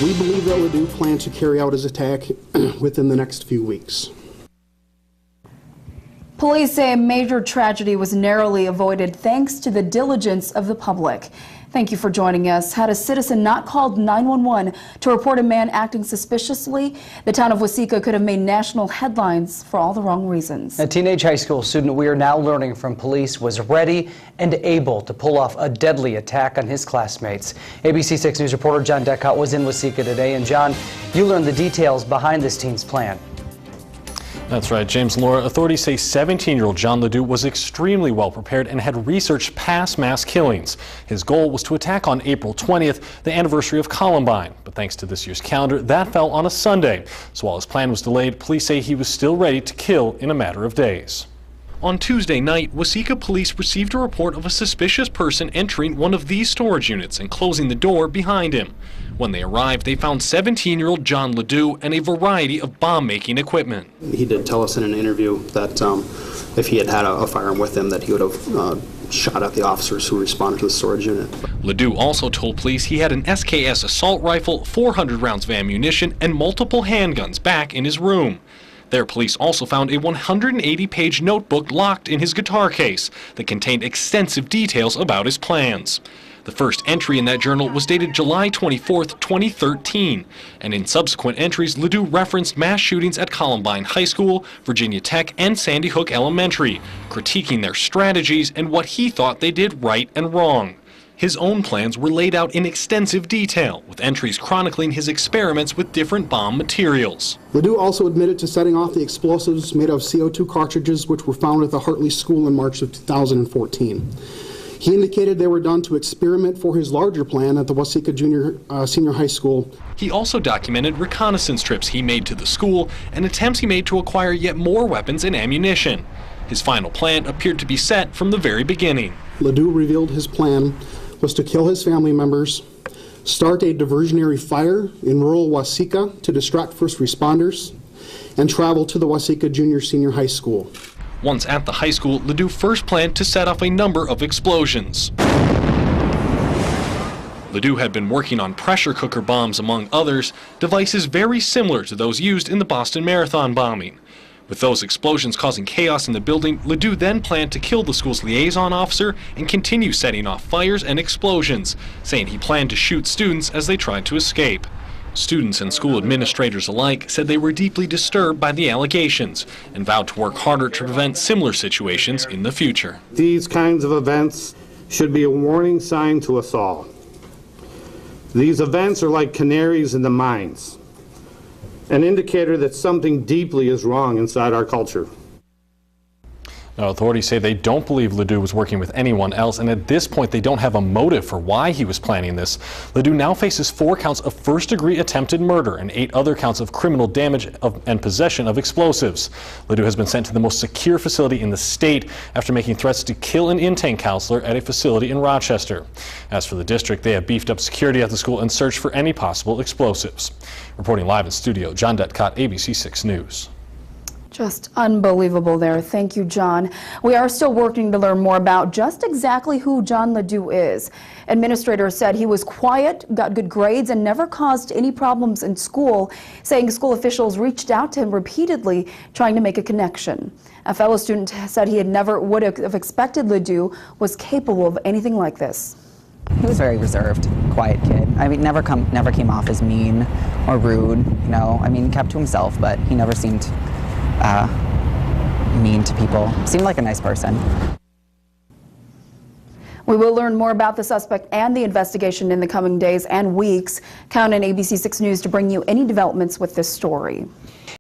We believe that Ledoux plans to carry out his attack within the next few weeks. Police say a major tragedy was narrowly avoided thanks to the diligence of the public. Thank you for joining us. Had a citizen not called 911 to report a man acting suspiciously, the town of Waseca could have made national headlines for all the wrong reasons. A teenage high school student, we are now learning from police, was ready and able to pull off a deadly attack on his classmates. ABC 6 News reporter John Decott was in Waseca today. And John, you learned the details behind this teen's plan. That's right, James and Laura. Authorities say 17-year-old John Ledoux was extremely well prepared and had researched past mass killings. His goal was to attack on April 20th, the anniversary of Columbine. But thanks to this year's calendar, that fell on a Sunday. So while his plan was delayed, police say he was still ready to kill in a matter of days. On Tuesday night, Waseca police received a report of a suspicious person entering one of these storage units and closing the door behind him. When they arrived, they found 17-year-old John Ledoux and a variety of bomb-making equipment. He did tell us in an interview that if he had had a firearm with him, that he would have shot at the officers who responded to the storage unit. Ledoux also told police he had an SKS assault rifle, 400 rounds of ammunition, and multiple handguns back in his room. There, police also found a 180-page notebook locked in his guitar case that contained extensive details about his plans. The first entry in that journal was dated July 24, 2013, and in subsequent entries, Ledoux referenced mass shootings at Columbine High School, Virginia Tech, and Sandy Hook Elementary, critiquing their strategies and what he thought they did right and wrong. His own plans were laid out in extensive detail, with entries chronicling his experiments with different bomb materials. Ledoux also admitted to setting off the explosives made of CO2 cartridges which were found at the Hartley School in March of 2014. He indicated they were done to experiment for his larger plan at the Waseca Senior High School. He also documented reconnaissance trips he made to the school and attempts he made to acquire yet more weapons and ammunition. His final plan appeared to be set from the very beginning. Ledoux revealed his plan was to kill his family members, start a diversionary fire in rural Waseca to distract first responders, and travel to the Waseca Senior High School. Once at the high school, Ledoux first planned to set off a number of explosions. Ledoux had been working on pressure cooker bombs, among others, devices very similar to those used in the Boston Marathon bombing. With those explosions causing chaos in the building, Ledoux then planned to kill the school's liaison officer and continue setting off fires and explosions, saying he planned to shoot students as they tried to escape. Students and school administrators alike said they were deeply disturbed by the allegations and vowed to work harder to prevent similar situations in the future. These kinds of events should be a warning sign to us all. These events are like canaries in the mines, an indicator that something deeply is wrong inside our culture. Now, authorities say they don't believe Ledoux was working with anyone else, and at this point they don't have a motive for why he was planning this. Ledoux now faces 4 counts of first-degree attempted murder and 8 other counts of criminal damage and possession of explosives. Ledoux has been sent to the most secure facility in the state after making threats to kill an intake counselor at a facility in Rochester. As for the district, they have beefed up security at the school and searched for any possible explosives. Reporting live in studio, John Decott, ABC 6 News. Just unbelievable there. Thank you, John. We are still working to learn more about just exactly who John Ledoux is. Administrators said he was quiet, got good grades, and never caused any problems in school, saying school officials reached out to him repeatedly trying to make a connection. A fellow student said he had never would have expected Ledoux was capable of anything like this. He was very reserved, quiet kid. I mean, never came off as mean or rude, you know. I mean, kept to himself, but he never seemed mean to people. Seemed like a nice person. We will learn more about the suspect and the investigation in the coming days and weeks. Count on ABC 6 News to bring you any developments with this story.